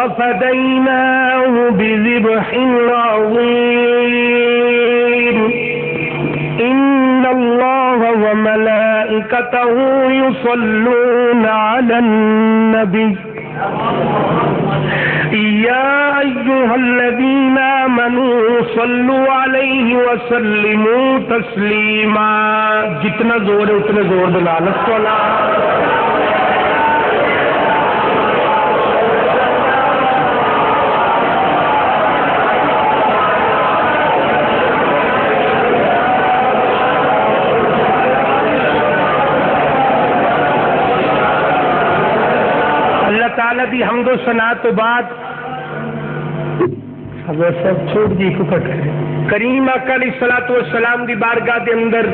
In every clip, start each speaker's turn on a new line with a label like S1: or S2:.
S1: وفديناه بذبح عظيم إن الله وملائكته يصلون على النبي يا أيها الذين آمنوا صلوا عليه وسلموا تسليما. جتنا زور ہے اتنے زور دلا الصلاۃ. تعالی دی حمد و ثنا تو بعد حضرت صاحب چھوڑ جی کو کٹ کریم آقا علیہ الصلوۃ والسلام دی بارگاہ دے اندر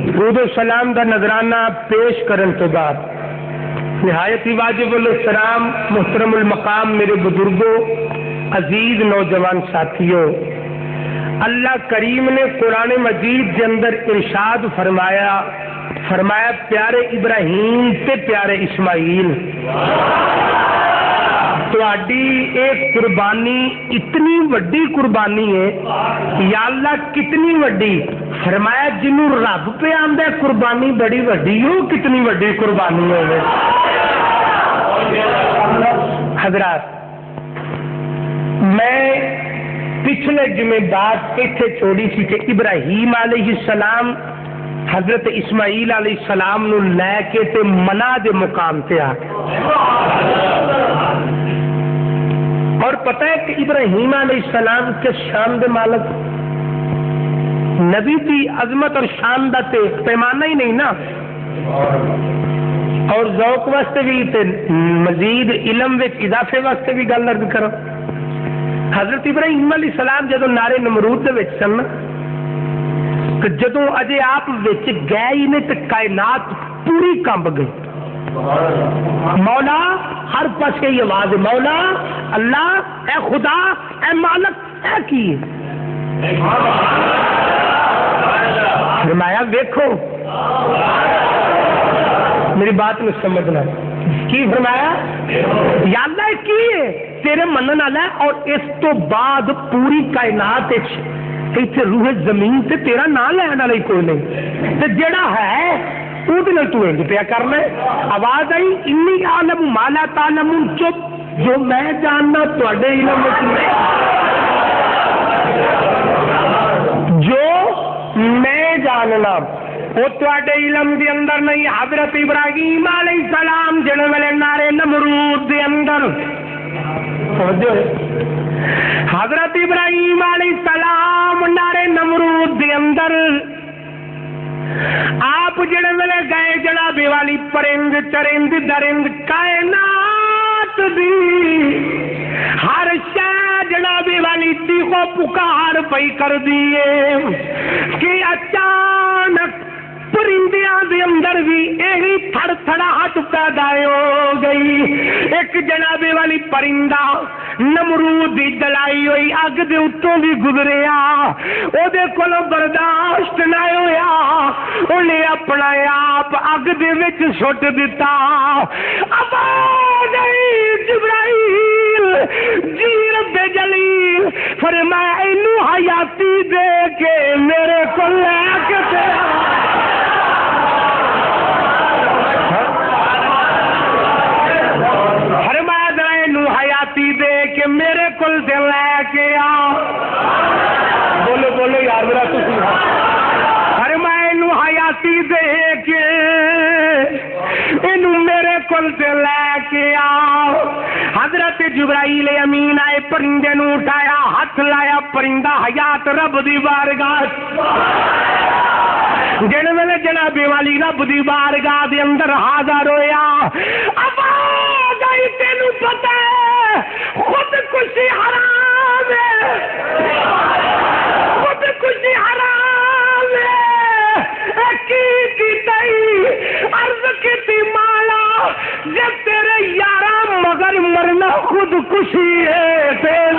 S1: درود و سلام دا نذرانہ پیش کرن تو بعد نہایت ہی واجب الاحترام محترم المقام میرے بزرگوں عزیز نوجوان ساتھیوں، اللہ کریم نے قرآن مجید کے اندر ارشاد فرمایا پیارے ابراہیم تے پیارے اسماعیل تہاڈی ایک قربانی اتنی وڈی قربانی ہے. یا اللہ کتنی وڈی؟ فرمایا جنوں رب پہ آندا ہے قربانی بڑی وڈی ہو، کتنی وڈی قربانی ہوے. حضرات میں پچھلے جمعے بات اتنے چھوڑی سی کہ ابراہیم علیہ السلام حضرت اسماعیل علیہ السلام نو لے کے تے منا دے مقام تے آ گئے. اور پتہ ہے کہ ابراہیم علیہ السلام کے شان دے مالک نبی دی عظمت اور شان دا تے پیمانہ ہی نہیں نا. اور ذوق واسطے بھی تے مزید علم وچ اضافے واسطے بھی گل عرض کرو. حضرت ابراہیم علیہ السلام جدو نارے نمرود دے وچ سن جدو اجے آپ وچ گئے ہی نے تے کائنات پوری کمب گئی. مولا ہر پاس یہ آواز مولا اللہ اے خدا اے مالک اے کی فرمایا دیکھو میری بات میں سمجھنا کی فرمایا یا اللہ کی ہے تیرے منن والا ہے. اور اس تو بعد پوری کائنات اتنے روح زمین سے تیرا نام لینا والا کوئی نہیں تے جڑا ہے وہ تو انج پیا کرنا ہے. آواز آئی انی عالم مالا تعلمون. چپ جو میں جاننا تواڈے علم وچ نہیں، جو میں جاننا وہ تواڈے علم دے اندر نہیں. حضرت ابراہیم علیہ السلام جڑے ویلے نارے نمرود دے اندر حضرت ابراہیم علیہ السلام نارے نمرود دے اندر آپ جڑے ویلے گئے جناب والی پرند چرند درند کائنات دی ہر شے جناب والی چیخو پکار پئی کر دیے کہ اچانک پرندیاں دے اندر بھی یہی تھڑ تھڑاہٹ پیدا ہو گئی. ایک جناب والی پرندہ نمرود دی جلائی ہوئی اگ دے اتوں بھی گزریا، او دے کولوں برداشت نہ ہویا، انہیں اپنا آپ اگ دے وچ سٹ دتا. آواز آئی جبرائیل جی رب جلیل فرمایا اینو حیاتی دے کے میرے کو لے کے دے کہ میرے کل سے لے کے آ. بولو بولو یار میرا تو فرمائے نو حیاتی دے کے اینو میرے کل سے لے کے آ. حضرت جبرائیل امین آئے پرندے نو اٹھایا ہاتھ لایا پرندہ حیات رب دی بارگاہ جن ویلے جناب والی رب دی بارگاہ دے اندر حاضر ہویا. آواز آئی تینوں پتہ ہے خود کشی حرام ہے، خود کشی حرام ہے. کی تئی عرض کی مالا جب تیرے یارا مگر مرنا خود کشی ہے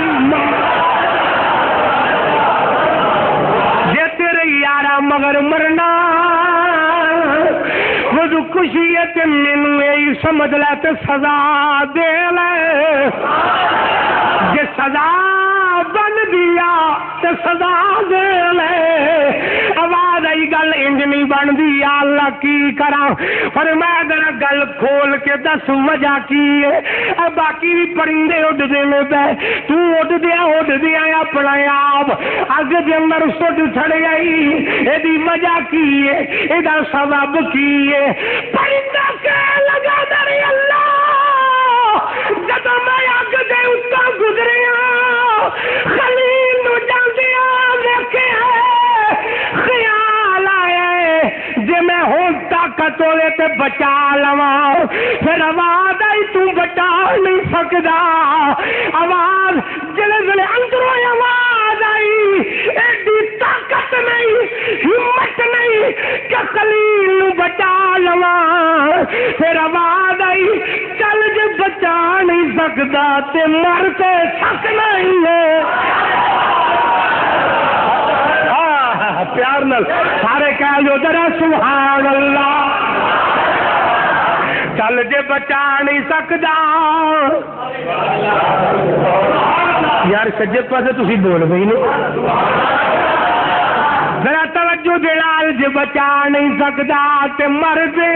S1: جب تیرے یارا مگر مرنا خودکشی ہے تے مینوں یہی سمجھ لے تے سزا دے لے جے سزا بن دیا تے سزا دے لے آواز آئی گل انج نہیں بن دی یا اللہ کی کراں پر میں ذرا گل کھول کے دس وجہ کی ہے باقی بھی پرندے اڈدے نے پے تو اڈ دیا اپنا آپ اگ دے اندر سٹ چھڑ گئی ایدی وجہ کی ہے ایدا سبب کی ہے پرندہ کہہ لگا میرے اللہ جب میں اگ دے اتنا گزریا خلیل نو جاندیا دیکھے خیال آئے جے میں ہوں طاقت ہوئے تے بچا لواں پھر آواز آئی تو بچا نہیں سکدا آواز جلے جلے اندروں آواز آئی ایڈی طاقت نہیں ہمت نہیں کہ خلیل نو بچا لواں پھر آواز آئی چل جے بچا نہیں سکدا تے مر تے سکنا ہی ہے پیار نال سارے کہہ جو ذرا سبحان اللہ چل جے بچا نہیں سکدا یار سجے پاسے تسی بول گئی نہیں ذرا توجہ دے نال جے بچا نہیں سکدا تے مر دے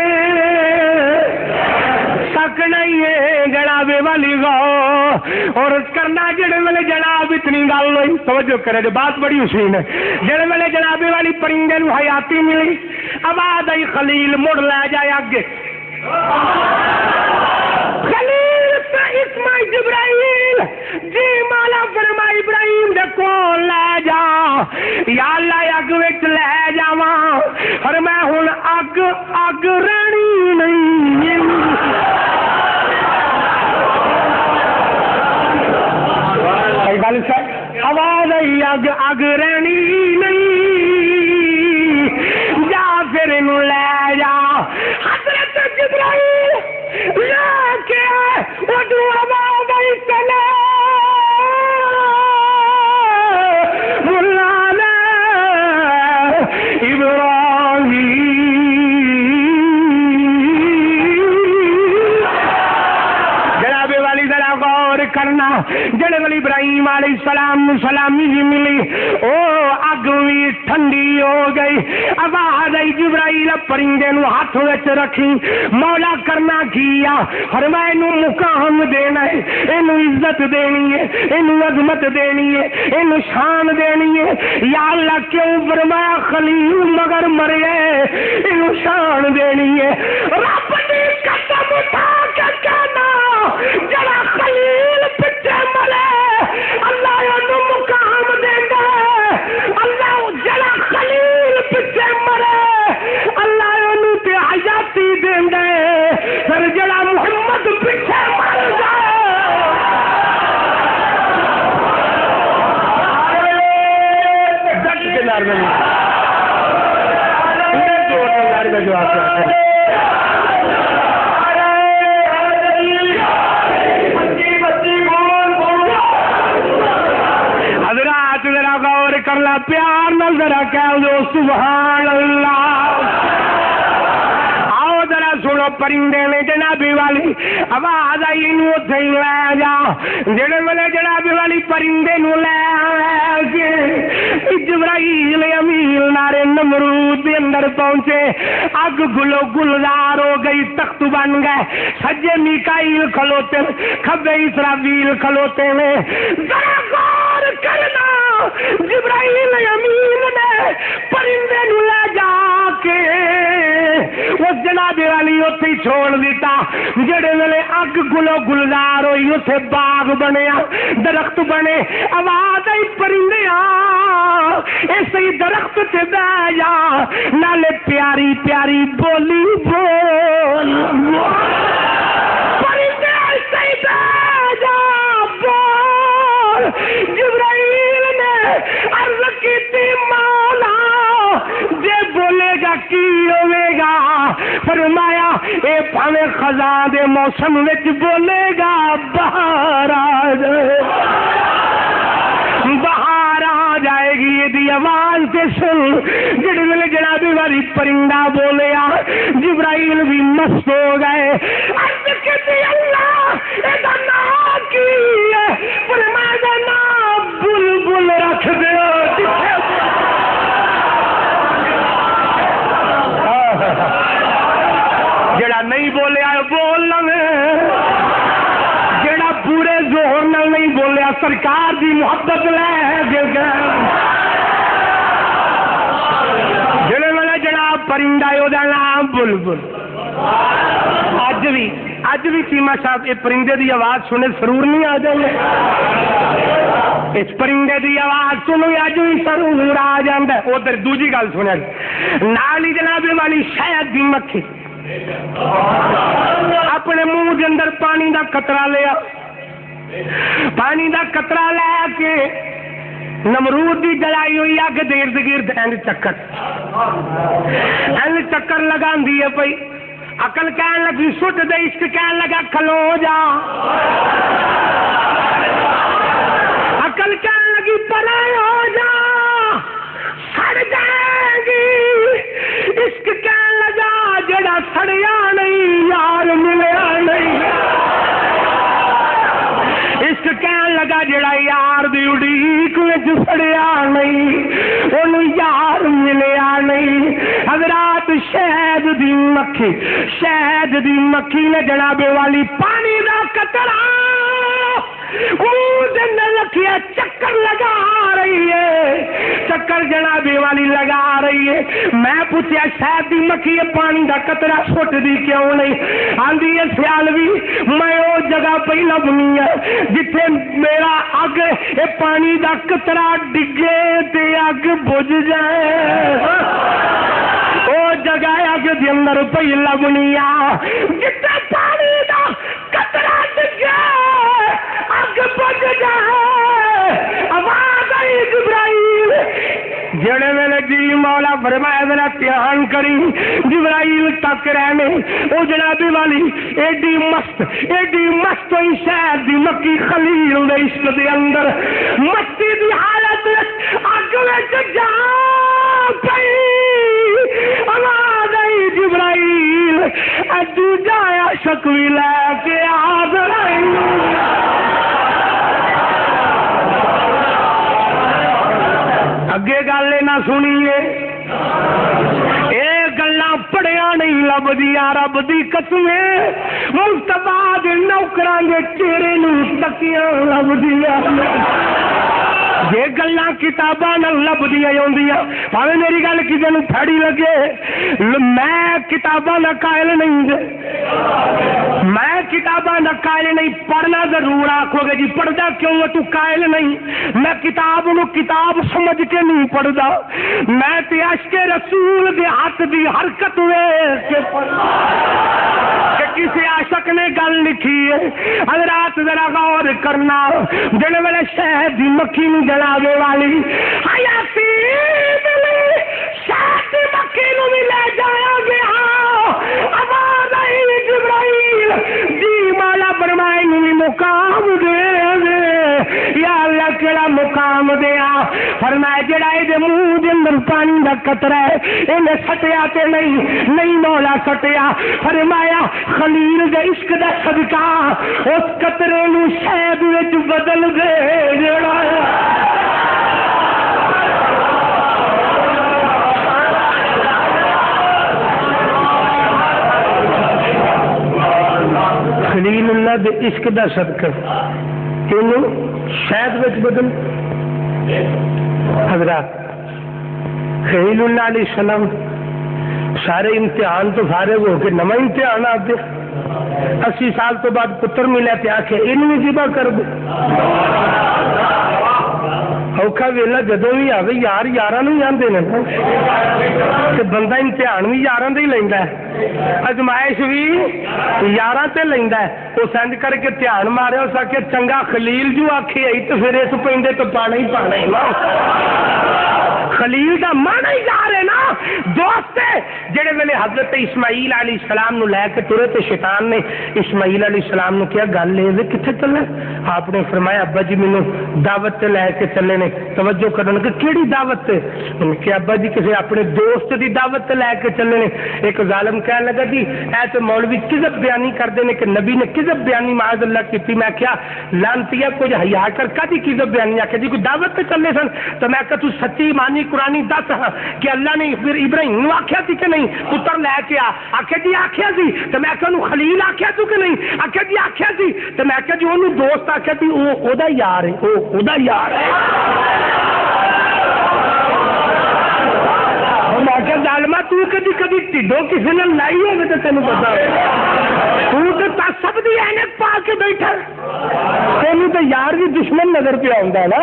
S1: سکنا ہی ہے جناب والی گو اور کرنا جڑے ویلے جناب اتنی گل ہوئی توجہ کرے جو بات بڑی حسین ہے جڑے ویلے جناب والی پرندے نو حیاتی ملی آواز آئی خلیل مڑ لے جائے اگے خلیل اسماعیل جبرائیل جی مولا فرمائی ابراہیم دے کول لے جا یا اللہ اگ وچ لے جاواں اور میں ہن اگ رہنی نہیں آواز آئی اگ رہنی نہیں جا پھر انہوں لے جا حضرت جبرائیل لے کے اڈو آواز آئی چلے مولانا ابراہیم جناب والی ذرا غور کرنا جڑے والی ابراہیم علیہ السلام سلامی جی ملی او اگ بھی ٹھنڈی ہو گئی آواز آئی جبرائیل پرندے نو ہاتھ وچ رکھی مولا کرنا کیا فرمایا اینو مقام دینا ہے اینو عزت دینی ہے اینو عظمت دینی ہے اینو شان دینی ہے یا اللہ کیوں فرمایا خلیل مگر مرے اینو شان دینی ہے رب نے قسم اٹھا کے کہنا جڑا خلیل پچھے مرے اللہ انہوں مقام دیندا اللہ جڑا خلیل پچھے مرے اللہ انہوں تے حیاتی دیندا پھر جڑا محمد پچھے مر جائے ڈٹ کے نار میں جواب کرنا پیار نال ذرا کہہ دو سبحان اللہ آؤ ذرا سنو پرندے نے جنابی والی آواز آئی انہوں اتھے ہی لے جا جڑے والے جنابی والی پرندے نو لے کے جبرائیل امین نارے نمرود دے اندر پہنچے اگ گلو گلزار ہو گئی تخت بن گئے سجے میکائیل کھلوتے کھبے اسرافیل کھلوتے نے ذرا غور کرنا جبرائیل امین نے پرندے نو لے جا کے اس جناب والی اتھے چھوڑ دیتا جڑے ویلے اگ گلو گلزار ہوئی اتھے باغ بنیا درخت بنے آواز آئی پرندے ایسے درخت سے بہ جا نالے پیاری پیاری بولی بول پرندے ایسے بہ جا بول جبرائیل نے عرض کی تھی مولا جے بولے گا کی ہوئے گا فرمایا اے پانے خزاں دے موسم وچ بولے گا بہار آ جائے بہار آ جائے گی دی آواز تے سن جڑ ویلے جناب والی پرندہ بولیا جبرائیل بھی مست ہو گئے عرض کیتی اللہ اے دا نام کی ہے فرمایا دا نام بلبل رکھ دیو جڑا نہیں بولیا بول لوے جڑا پورے زور نال نہیں بولیا سرکار دی محبت لے گیا جڑے والا جڑا پرندہ ہے او دا نام بلبل اج بھی چیما صاحب یہ پرندے دی آواز سنے سرور نہیں آ جائے اس پرندے دی آواز سنو اج بھی سرور آ جاندا ہے ادھر دوجی گل سنیا نال ہی جناب والی شہد دی مکھی اپنے منہ دے اندر پانی دا قطرہ لیا پانی دا قطرہ لے کے نمرود دی جلائی ہوئی اگ دے ارد گرد چکر لگاندی ہے پئی عقل کہن لگی سٹ دے عشق کہن لگا کھلو جا عقل کہن لگی پرے ہو جا سڑ جائے گی عشق کہن لگا جڑا سڑیا نہیں یار ملیا نہیں عشق کہن لگا جڑا یار دی اڑیک وچ سڑیا نہیں اونوں یار ملیا نہیں حضرات شہد دی مکھی نے جناب والی پانی دا قطرہ منہ دے اندر رکھیا چکر لگا رہی ہے چکر جناب والی لگا رہی ہے میں پوچھیا شہد دی مکھی پانی دا قطرہ سٹ دی کیوں نہیں آندی ہے سیالوی میں او جگہ پہ لبنی ہے جتھے میرا اگ اے پانی دا قطرہ ڈگے تے اگ بجھ جائے او جگہ اگ دے اندر پہ لبنی جتھے پانی دا قطرہ ڈگے اگ بجھ جائے آواز آئی جبرائیل جڑے ویلے جی مولا فرمایا ذرا دھیان کری جبرائیل تک رہنے او جنابی والی ایڈی مست ہوئی شہد دی مکی خلیل دے عشق دے اندر مستی دی حالت اگ وچ جا پئی آواز آئی جبرائیل اجو جایا شکوی لے کے آدر اگے گل نہ سنیے اے گلاں پڑھیا نہیں لبدیاں رب دی قسم مصطفیٰ دے نوکراں دے چہرے نوں تکیاں لبدیاں یہ گلاں کتاباں نال لبدیاں ہوندیاں بھاویں میری گل کسے نوں پھڑی لگے میں کتاباں دا قائل نہیں میں کتاباں دا قائل نہیں پڑھنا ضرور آکھو گے جی پڑھدا کیوں ہے تو قائل نہیں میں کتاب نو کتاب سمجھ کے نہیں پڑھدا میں تے عشق رسول دے ہاتھ دی حرکت ویکھ کے پڑھدا کہ کسی عاشق نے گل لکھی ہے حضرات ذرا غور کرنا جڑے ویلے شہد دی مکھی نوں جنابے والی حیاتی ملی شہد دی مکھی نوں بھی لے جایا گیا آواز آئی جبرائیل جی مولا فرمائے نی مقام دے یا اللہ کیڑا مقام دیا فرمایا جڑا اے دے منہ دے اندر پانی دا قطرہ ہے انہیں سٹیا تے نہیں مولا سٹیا فرمایا خلیل دے عشق دا صدقہ اس قطرے نو شہد وچ بدل دے جڑا خلیل اللہ دے عشق دا صدقہ انہوں شاید وچ بدل حضرات خلیل اللہ علیہ السلام سارے امتحان تو فارغ ہو کے نواں امتحان آتے 80 سال تو بعد پتر ملے تے آکھے انہوں ذبح کر دو اوکھا ویلا جدوں بھی آوے یار یاراں نوں آندے نے تے بندہ امتحان بھی یاراں دے ہی لیندا ہے ازمائش بھی یاراں تے لیندا ہے او سنج کر کے دھیان مارے اس آکھے چنگا خلیل جو آکھے ای تے پھر اس پیندے تو پانا ہی نا خلیل دا مانا ہی جا رہے نا دوست ہے. جڑے ویلے حضرت اسماعیل علیہ السلام نو لے کے ٹرے تے شیطان نے اسماعیل علیہ السلام نو کیا گل لے کتنے چلنا؟ آپ نے فرمایا ابا جی مینوں دعوت تے لے کے چلے نے. توجہ کرن کہ کیڑی دعوت تے؟ انہوں کہ ابا جی کسی اپنے دوست دی دعوت تے لے کے چلے نے. ایک ظالم کہنے لگا جی اے تے مولوی کذب بیانی کرتے ہیں کہ نبی نے کذب بیانی معاذ اللہ کی. میں کیا لانتیا کچھ حیا کر کدی کذب بیانی آخیا جی کوئی دعوت تے چلے سن تو میں کہ تو سچی ایمانی قرآنی دس کہ اللہ نے پھر ابراہیم نو آخیا سی کہ نہیں پتر لے کے آخیا جی آخیا سی. تو میں کہ انہوں خلیل آخیا تو کہ نہیں آخیا جی آخیا سی. تو میں کہ جی انہوں دوست آخیا جی وہ دا یار ہے وہ دا یار ہے. ظالما تو کدی کدی ٹھڈو کسی نے لائی ہوگی تو تینوں پتا تو سب دی اینک پا کے بیٹھا تینوں تو یار بھی دشمن نظر پہ آتا نا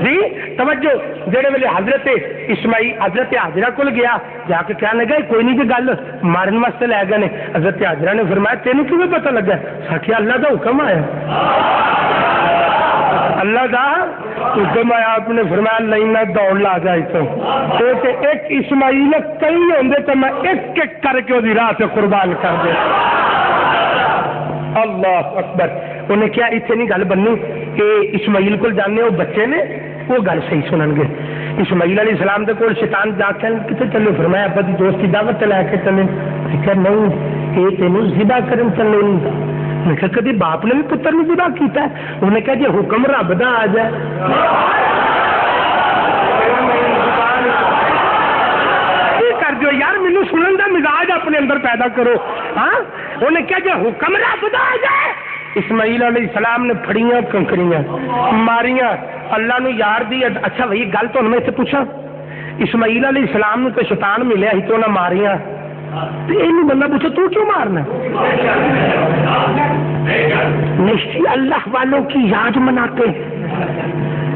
S1: جی. توجہ جہے ویلے حضرت اسماعیل حضرت حاجرہ کول گیا جا کے کہنے لگا کوئی نہیں جی گل مارن واسطے لے گئے. حضرت حاجرہ نے فرمایا تینوں کیوں پتا لگا؟ آخیا اللہ کا حکم آیا اللہ کا حکم آیا. آپ نے فرمایا لینا دوڑ لا جائے تو ایک اسماعیل کئی ہوندے تو میں ایک ایک کر کے وہ راہ سے قربان کر دے. اللہ اکبر. انہیں کیا اتنے نہیں گل بننی کہ اسماعیل کو جانے وہ بچے نے وہ گل صحیح سنن گے. اسماعیل علیہ السلام دے کول شیطان جا کے کتنے چلے فرمایا ابا دی دوست کی دعوت لے کے چلے. نہیں یہ تینوں ذبح کرن چلے نہیں. میں کہا کدی باپ نے بھی پتر نے ذبح کیتا ہے؟ انہوں نے کہا جی حکم رب دا آ جائے کر جو یار مینوں سنن دا مزاج اپنے اندر پیدا کرو. ہاں انہوں نے کہا جی حکم رب دا آ جائے. اسماعیل علیہ السلام نے پھڑیاں کنکریاں ماریاں اللہ نو یار دی. اچھا بھائی گل تو میں سے پوچھا اسماعیل علیہ السلام نو تو شیطان ملیا ہی تو نہ ماریاں یہ بندہ پوچھو تو کیوں مارنا؟ نشتی اللہ والوں کی یاد مناتے.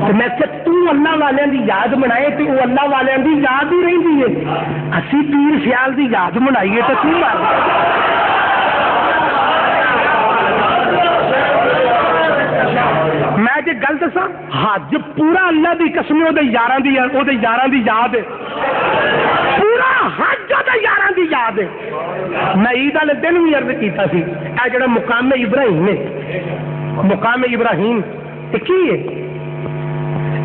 S1: تو میں کہ تو اللہ والوں کی یاد منائے تو وہ اللہ والوں کی یاد ہی رہی ہے. اسی پیر سیال کی یاد منائیے تو کیوں مارنا؟ میں جی گل دسا حج پورا اللہ کی قسم وہ یاراں دی یاد ہے. پورا حج وہ یاراں دی یاد ہے. میں عید والے دن بھی عرض کیتا سی اے جڑا مقام ابراہیم ہے مقام ابراہیم کی ہے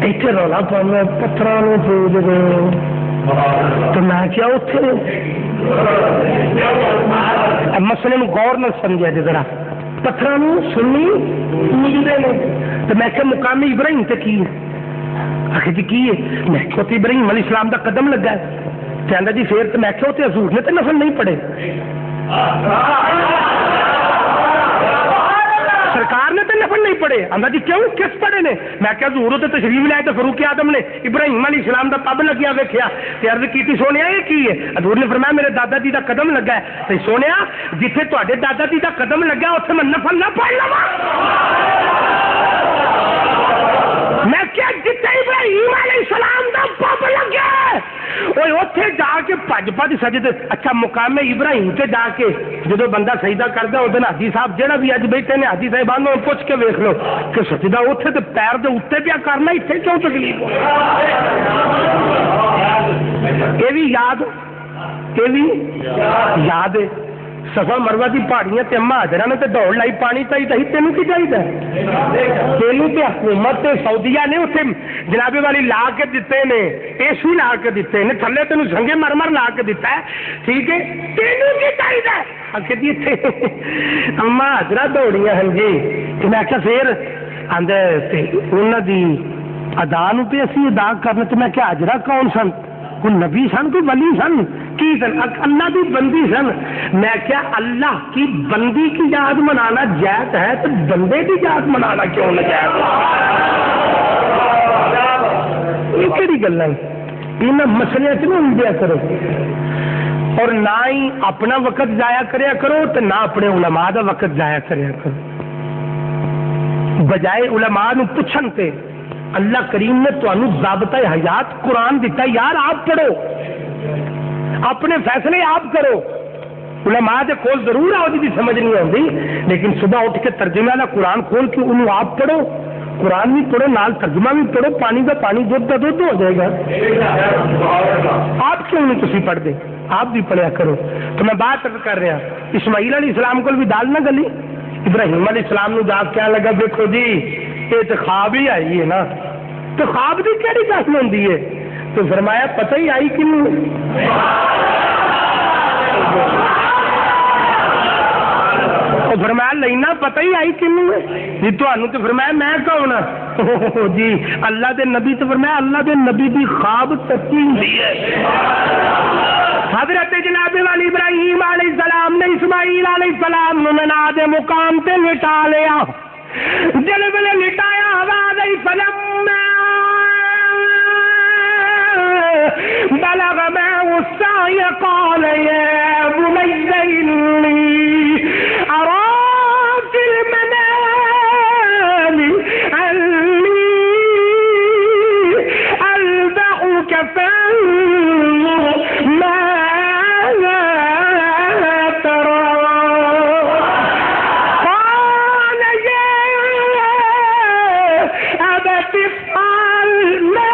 S1: اتنے رولا پانا پتھروں میں پوج گئے. تو میں کیا اتنے مسئلے غور نہ سمجھا جی ذرا پتھروں سنی پوجتے ہیں. تو میں کہ مقام ابراہیم تے کی ہے؟ آخر جی کی ہے؟ میں کہ ابراہیم علیہ السلام دا قدم لگا ہے. کہنا جی پھر تو میں کہ حضور نے تو نفل نہیں پڑھے سرکار نے تو نفل نہیں پڑھے. آندا جی کیوں کس پڑھے نے؟ میں کہ حضور تے تشریف لائے تو فاروق اعظم نے ابراہیم علیہ السلام دا پب لگیا ویکھیا تے عرض کیتی سونیا یہ کی ہے؟ حضور نے فرمایا میرے دادا جی دا قدم لگا ہے. تے سونیا جتھے تواڈے دادا جی دا قدم لگا اوتھے میں نفل نہ پڑھ لواں. میں کیا جتنے ابراہیم علیہ السلام دا پب لگا وہ اتنے جا کے پج پج سجدے. اچھا مقام ابراہیم سے جا کے جدو بندہ سجدہ کرتا اس دن حاجی صاحب جہاں بھی اج بیٹھے نے حاجی صاحبان پوچھ کے ویخ لو کہ سجدہ اتنے تو پیر دے اتنے پیا کرنا اتنے کیوں تکلیف؟ یہ بھی یاد ہے. صفا مروہ کی پہاڑیاں تے اما حاجرہ نے تے دوڑ لائی پانی چاہیے تینوں کی چاہیے؟ تینوں تے حکومت سعودیہ نے اتنے جناب والی لا کے دیتے نے اے سی لا کے دیتے نے تھلے تینوں سنگے مرمر لا کے دیتا ہے. ٹھیک ہے تینوں کی چاہیے؟ آخر جی اتنے اما حاجرہ دوڑیاں ہیں جی. تو میں کیا پھر آدھے انہوں دی ادا نو پہ اسی ادا کرنے. تو میں کیا حاجرہ کون سن؟ کوئی نبی سن کوئی ولی سن کی سن؟ اللہ کی بندی سن. میں کیا اللہ کی بندی کی یاد منانا جائز ہے تو بندے کی یاد منانا کیوں نہ جائز؟ یہ کہڑی گل ہے؟ ان مسئلے سے نہ الجھیا کرو اور نہ ہی اپنا وقت ضائع کریا کرو تو نہ اپنے علماء کا وقت ضائع کریا کرو. بجائے علماء نو پوچھن تے اللہ کریم نے تمہیں ضابطہ حیات قرآن دیتا ہے. یار آپ پڑھو اپنے فیصلے آپ کرو. علماء دے کول ضرور آؤ جی سمجھ نہیں آتی لیکن صبح اٹھ کے ترجمے والا قرآن کھول کے انہوں آپ پڑھو قرآن بھی پڑھو نال ترجمہ بھی پڑھو, پانی کا پانی دودھ کا دودھ ہو جائے گا. آپ کیوں نہیں تسی پڑھتے؟ آپ بھی پڑھیا کرو. تو میں بات کر رہا اسماعیل علیہ السلام کو بھی دال نہ گلی, ابراہیم علیہ السلام نے جا کیا لگا دیکھو جی یہ تو خواب ہی آئی ہے نا, تو خواب کی کہڑی گل ہوتی ہے؟ تو فرمایا پتہ ہی آئی کہ فرمایا لینا پتہ ہی آئی کنوں جی تمہیں, تو فرمایا میں کون جی اللہ دے نبی. تو فرمایا اللہ دے نبی دی خواب سچی ہوندی ہے. حضرت جناب والی ابراہیم علیہ السلام نے اسماعیل علیہ السلام نے ناد مقام تے لٹا لیا. جل ویلے لٹایا آواز آئی فلم بلغ معه السعي قال يا بني إني أرى في المنام أني أذبحك فانظر ماذا ترى. قال يا أبت افعل ما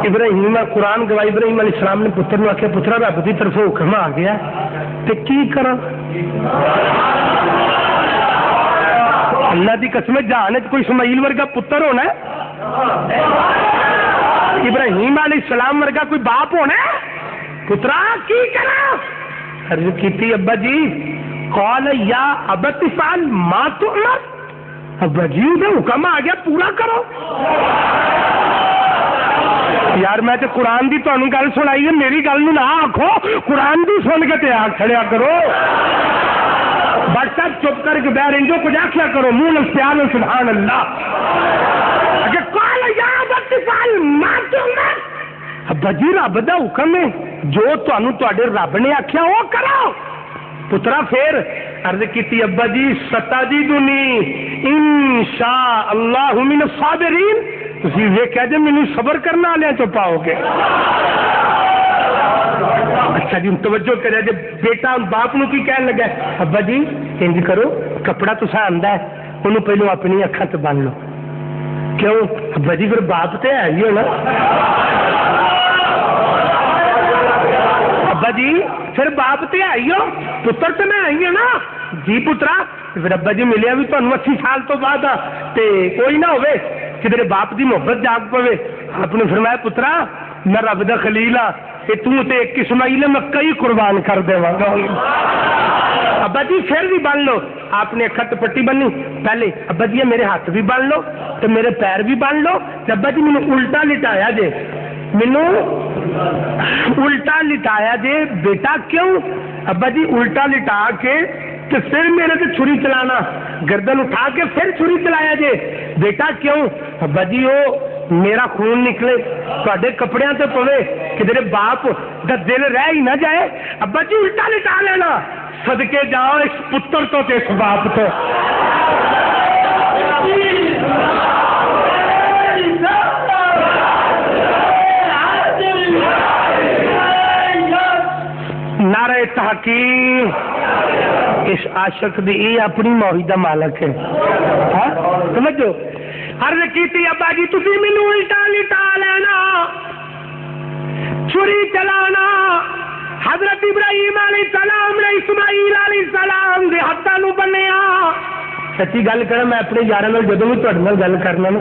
S1: ابراہیم قرآن گواہ ابراہیم علیہ السلام نے پتر نے آخیا پترا رب کی طرف حکم آ گیا تے کی کرا. اللہ کی قسم جان کوئی اسماعیل ورگا پتر ہونا ہے, ابراہیم علیہ السلام ورگا کوئی باپ ہونا ہے, پترا کی کرا. عرض کیتی ابا جی قال یا ابت افعل ما تؤمر, ابا جی حکم آ گیا پورا کرو. یار میں تو قرآن کی تمہیں گل سنائی ہے, میری گل نہ آخو, قرآن کی سن کے تے آ کھڑیا کرو. بٹ صاحب چپ کر کے بہ رہی کچھ آخیا کرو منہ نفسیان سبحان اللہ. ابا جی رب دا حکم ہے جو تے رب نے آخیا وہ کرو. پترا پھر عرض کی ابا جی ستجدنی انشاء اللہ من الصابرین, تسی ویکھیا جے مینوں صبر کرنا والے تو پاؤ گے. اچھا جی توجہ کرے جے بیٹا باپ نو کی کہن لگا ابا جی انج کرو کپڑا تسا آندا ہے انہوں پہلو اپنی اکھاں تے بن لو. کیوں ابا جی پھر باپ تے ہے ہی ہونا. ابا جی پھر باپ تے ہے ہی ہو, پتر تے میں آئی ہوں نا. جی پترا پھر ابا جی ملیا بھی تمہیں 80 سال تو بعد تے کوئی نہ ہوئے کہ تیرے باپ دی محبت جاگ پوے. آپ نے فرمایا پترا میں رب دا خلیل ہاں, تو ایک اسماعیل میں کئی قربان کر دے گا. ابا جی پھر بھی بن لو. آپ نے خط پٹی بنی پہلے ابا جی میرے ہاتھ بھی بن لو تو میرے پیر بھی بن لو. ابا جی مینوں الٹا لٹایا جے, مینوں الٹا لٹایا جے. بیٹا کیوں؟ ابا جی الٹا لٹا کے تو پھر میرے سے چھری چلانا, گردن اٹھا کے پھر چھری چلایا جے. بیٹا کیوں؟ ابا جی وہ میرا خون نکلے تے کپڑے سے پوے کہ تیرے باپ دا دل رہ ہی نہ جائے. ابا جی الٹا لٹا لینا, صدقے جاؤ اس پتر تو تے اس باپ تو. نعرہ تحقیق. اس عاشق دی یہ اپنی موہی دا مالک ہے. سمجھو عرض کیتی ابا جی تسی مینوں الٹا لٹا لینا, چھری چلانا. حضرت ابراہیم علیہ السلام نے اسماعیل علیہ السلام دے ہاتھاں نوں بنیا. سچی گل کر میں اپنے یاراں نال جدوں بھی تہاڈے نال گل کرنا نا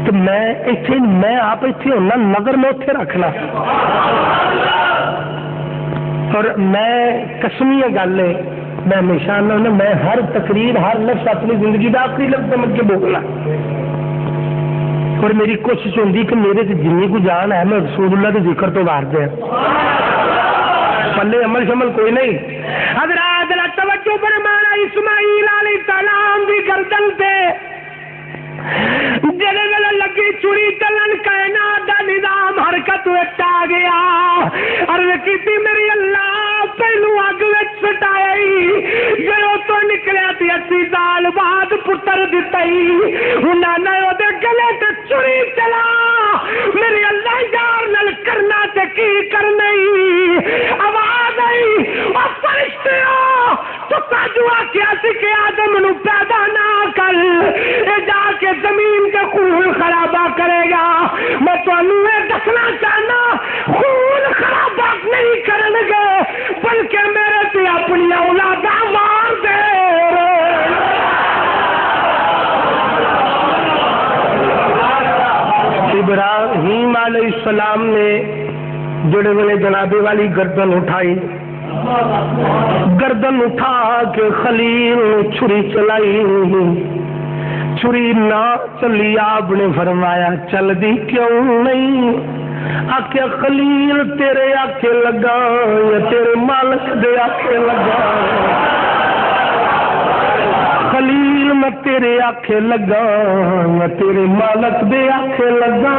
S1: تو میں آپ ایتھے ہونا, نظر میں اوتھے رکھنا. اور میں قسمیہ گل ہے میں ہمیشہ میں ہر تقریر ہر لفظ اپنی زندگی کا آخری لفظ سمجھ کے بولنا. اور میری کوشش ہوتی کہ میرے سے جنی کو جان ہے میں رسول اللہ کے ذکر تو وار دیا, پلے عمل شمل کوئی نہیں. حضرات توجہ فرمانا اسماعیل علیہ السلام کی گردن سے جلے لگی چوری چلن کائنات دا نظام حرکت حالت وچ آ گیا عرض کیتی میری اللہ پہلو اگ وچ سٹائی جو تو نکلیا تے 80 سال بعد پتر دتائی انہاں نے او دے گلے تے چری چلا میری اللہ یار نال کرنا تے کی کرنی آواز آئی او فرشتیاں تو دعا کیا سی کہ آدم نو پیدا نہ کر اے جا کے زمین کے خون خرابہ کرے گا میں تانوں یہ دسنا چاہنا خون خرابہ نہیں کرن گے بلکہ میرے تے اپنی اولاداں مار دے ابراہیم علیہ السلام نے جڑے ویلے جناب والی گردن اٹھائی گردن اٹھا کے خلیل چھری چلائی چھری نہ چلی آپ نے فرمایا چل دی کیوں نہیں آکھے خلیل تیرے آکھے لگا یا تیرے مالک دے آکھے لگا خلیل میں تیرے آکھے لگا یا تیرے مالک دے آکھے لگا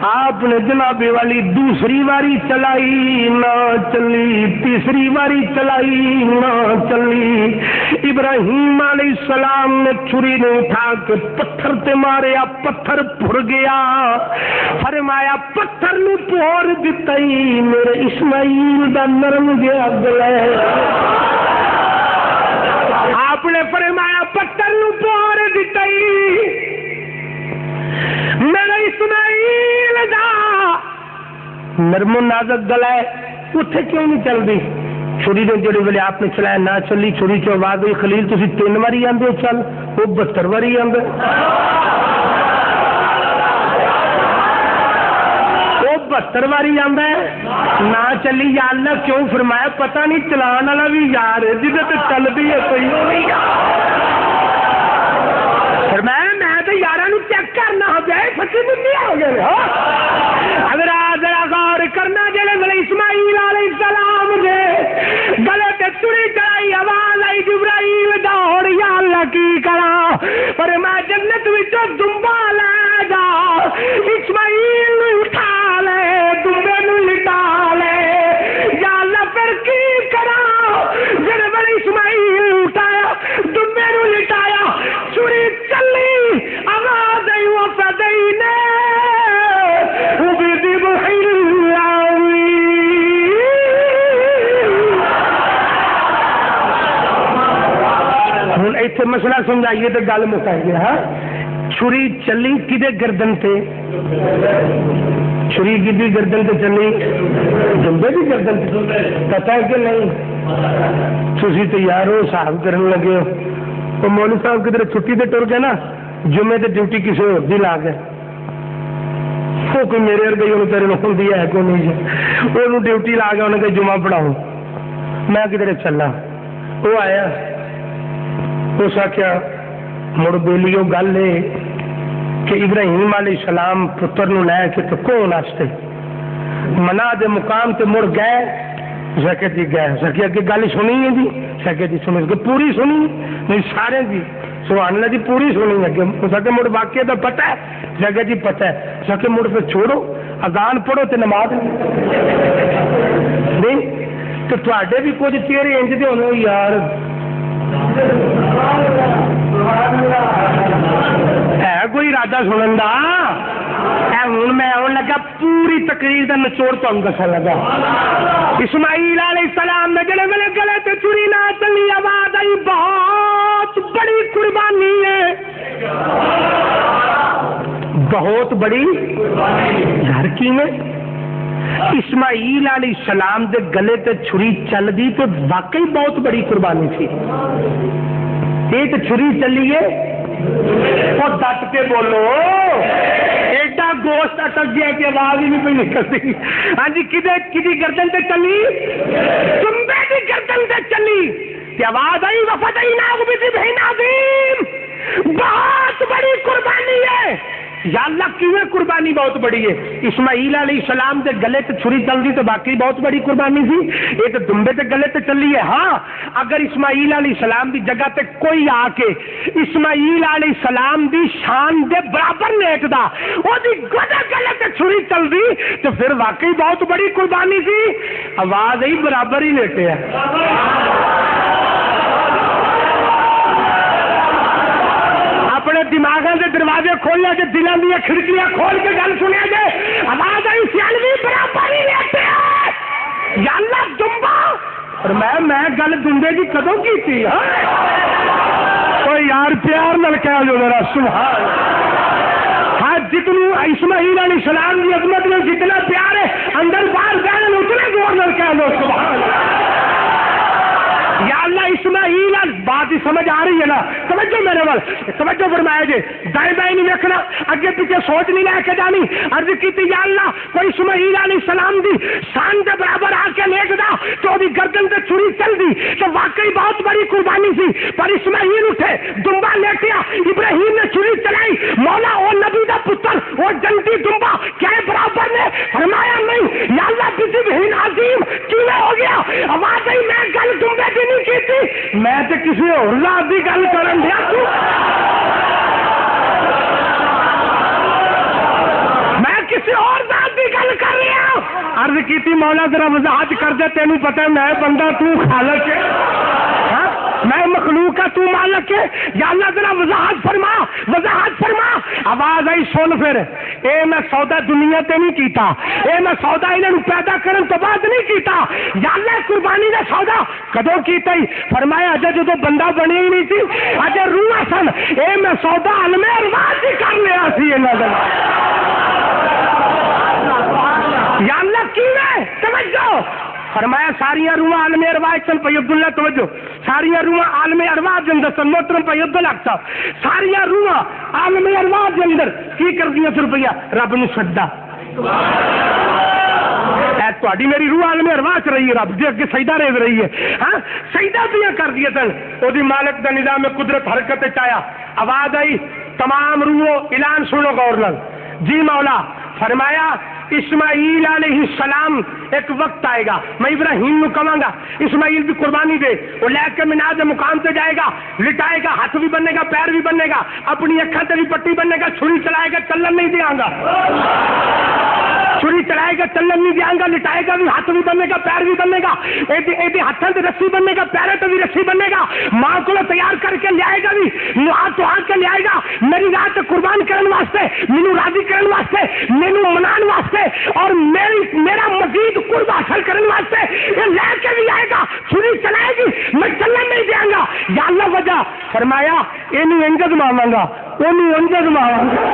S1: آپ نے جناب والی دوسری واری چلائی نہ چلی تیسری واری چلائی نہ چلی ابراہیم علیہ السلام نے چھری نے اٹھا کے پتھر تے ماریا پتھر پھر گیا فرمایا پتھر نو پھوڑ دتائی میرے اسماعیل دا نرم گیا گلے آپ نے فرمایا پتھر نو پھوڑ دتائی میرا اسماعیل دا نرم و نازک گلا ہے اتنے کیوں نہیں چل دی چھری نے جڑے ویلے آپ نے چلایا نہ چلی چھری چ آواز ہوئی خلیل تسی 3 واری آندے ہو چل وہ 72 واری آندے وہ 72 واری آندا ہے نہ چلی یا اللہ کیوں فرمایا پتہ نہیں چلان والا بھی یار ہے جدے تے چلدی ہے کوئی نہیں فرمایا میں تو یاراں نو چیک کرنا ہو جائے پھٹی نہیں ہو گئے اگر ذرا غور کرنا جڑے ویلے اسماعیل علیہ السلام دے گلے تے چھری چلائی آواز آئی جبرائیل دوڑ یا اللہ کی کرا پر میں جنت وچوں دمبا لے جا اسماعیل نو اٹھا لے دمبے نو لٹا لے یا اللہ پھر کی کرا جڑے ویلے اسماعیل اٹھایا دمبے نو لٹایا چھری چلی آواز آئی وہ فدینے ایتھے مسئلہ سمجھائیے تو گل مکائیے ہاں چھری چلی کدے گردن تے چھری کدی گردن تے چلی جمبے دی گردن تے پتہ ہے کہ نہیں تسی تو یارو صاحب کرنے لگے ہو وہ مولوی صاحب کدھر چھٹی تے ٹر گئے نا جمعے تے ڈیوٹی کسی اور دی لا گئے وہ کوئی میرے ورگے انہوں تیرے نوں دی ہے کوئی نہیں وہ ڈیوٹی لا گیا انہوں نے جمعہ پڑھاؤ میں کدھر چلا وہ آیا اس آخیا مڑ بیلیو گل ہے کہ ابراہیم علیہ السلام پتر نو لے کے تو کون واسطے منا دے مقام تے مڑ گئے سکے جی گئے سکے اگے گل سنی ہے جی سکے جی سنی پوری سنی نہیں سارے جی سبحان اللہ جی پوری سنی اگے سکے مڑ واقعے تو پتہ ہے سکے جی پتہ ہے سکے مڑ پہ چھوڑو اذان پڑھو تے نماز نہیں تو تواڈے بھی کچھ چہرے انج دے ہونے یار ہے کوئی ارادہ سنن دا ہوں میں آن لگا پوری تقریر کا نچوڑ تمہیں دسن لگا اسماعیل علیہ السلام نے جڑے ویلے گلے تے چھری نہ چلی آواز آئی بہت بڑی قربانی ہے بہت بڑی یار کی میں اسماعیل علیہ السلام دے گلے تے چھری چل دی تو واقعی بہت بڑی قربانی تھی ایک چھری چلیے اور ڈٹ کے بولو ایڈا گوشت اٹک گیا کہ آواز ہی نہیں پہ نکلتی ہاں جی کدی گردن تے چلی چمبے کی گردن تے چلی کہ آواز آئی وفدیناہ بذبح عظیم بہت بڑی قربانی ہے یا اللہ کیوں قربانی بہت بڑی ہے. اسماعیل علیہ السلام کے گلے تے چھری چل دی تو باقی بہت بڑی قربانی سی. یہ تو دمبے تے گلے تے چلی ہے. ہاں اگر اسماعیل علیہ السلام دی جگہ تے کوئی آ کے اسماعیل علیہ السلام دی شان دے برابر نیٹ دا وہ دی گلے تے چھری چل دی تو پھر واقعی بہت بڑی قربانی سی. آواز ہی برابر ہی لیٹے ہے. اپنے دماغوں کے دروازے کھولنے کے دلوں دیا کھڑکیاں کھول کے گل سنیا جائے. آواز آئی سیالوی برابر ہی لیتے ہیں. یا اللہ دمبا اور میں گل دمبے کی کدوں کی تھی. کوئی یار پیار نال کہہ جو ذرا سبحان. ہاں جتنی اسماعیل علیہ السلام کی عظمت میں جتنا پیار ہے اندر باہر جانے اتنے زور نال کہہ دو سبحان. یا اللہ اسماعیل بات ہی سمجھ آ رہی ہے نا. توجہ میرے وال توجہ فرمایا جی. دائیں بائیں نہیں دیکھنا, اگے پیچھے سوچ نہیں لے کے جانی. عرض کی تھی یا اللہ کوئی اسماعیل علیہ السلام دی شان کے برابر آ کے لیٹ دا تو دی گردن سے چھری چل دی تو واقعی بہت بڑی قربانی سی. پر اسماعیل اٹھے دمبا لیٹیا, ابراہیم نے چھری چلائی. مولا او نبی دا پتر وہ جنتی دمبا کیا برابر نے فرمایا نہیں. یا اللہ کسی بہن عظیم کیوں ہو گیا. آواز آئی میں گل دمبے کی نہیں کی تھی, میں تو کسی اور ذات کی گل کرن دیا. میں کسی اور ذات کی گل کر رہا ہوں. عرض کی تھی مولا ذرا وضاحت کر دے, تینوں پتہ میں بندہ تو خالق ہے, میں مخلوق کا تو مالک ہے. یا اللہ ذرا وضاحت فرما وضاحت فرما. آواز آئی سن پھر اے میں سودا دنیا تے نہیں کیتا, اے میں سودا انہوں پیدا کرن تو بعد نہیں کیتا. یا اللہ قربانی دا سودا کدوں کیتا ہی. فرمایا اجے جدو بندہ بنے ہی نہیں سی اجے روح سن. اے میں سودا عالم ارواح ہی کر لیا سی انہاں دا. یا اللہ کیویں توجہ فرمایا ساریاں روحاں عالم ارواح چل پئی. عبداللہ توجہ ساریاں روحاں عالم ارواح دے اندر سن. محترم پئی عبدالحق صاحب ساریاں روحاں عالم ارواح دے اندر کی کر دیا سر پیا رب نو سجدہ. تھوڑی میری روح عالم ارواح چ رہی ہے, رب دے اگے سجدہ ریز رہی ہے. ہاں سجدہ پیا کر دیا سن. وہ مالک دا نظام قدرت حرکت چایا. آواز آئی تمام روحوں اعلان سنو غور نال. جی مولا فرمایا اسماعیل علیہ السلام ایک وقت آئے گا میں ابراہیم نو کہاں گا اسماعیل بھی قربانی دے. وہ لے کے مناز مقام پہ جائے گا, لٹائے گا, ہاتھ بھی بننے گا, پیر بھی بننے گا, اپنی اکھاں تے بھی پٹی بننے گا, چھری چلائے گا, چلن نہیں دیا گا. چھری چلائے گا, چلن نہیں دیا گا, لٹائے گا بھی, ہاتھ بھی بننے گا, پیر بھی بننے گا, ہاتھوں سے رسی بننے گا, پیروں سے بھی رسی بننے گا. ماں کو تیار کر کے لے آئے گا بھی, ہاتھ تو ہاتھ کے لے آئے گا میری رات قربان کرنے واسطے, مینو راضی کرنے واسطے, مینو منان واسطے اور میرا مزید قرب حاصل کرنے واسطے. یہ لے کے بھی آئے گا, چھری چلائے گی, میں چلن نہیں دیا گا. یا اللہ وجہ فرمایا یہ انجد ماواں گا, وہ انجد ماواں گا.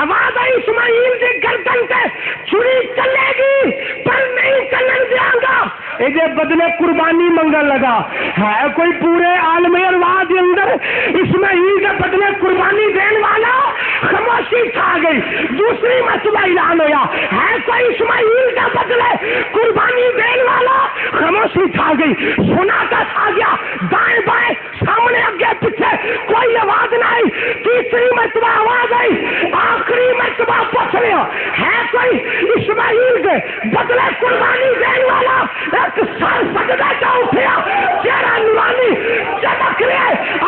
S1: آواز آئی اسماعیل کی گردن سے چھری چلے گی پر نہیں چلن دیا گا. یہ بدلے قربانی منگن لگا ہے کوئی پورے عالم ارواح کے اندر اسماعیل کے بدلے قربانی دین والا. خاموشی چھا گئی. دوسری مرتبہ اعلان ہوا ہے کوئی اسماعیل کا بدلے قربانی دین والا. خاموشی چھا گئی. سناٹا چھا گیا. دائیں بائیں سامنے اگے پیچھے کوئی آواز نہ آئی. تیسری مرتبہ آواز آئی. آخری مرتبہ پوچھ رہے ہو ہے کوئی اسماعیل کے بدلے قربانی دین والا. ایک سر سجدہ کا اٹھیا, چہرہ نورانی چمک رہے.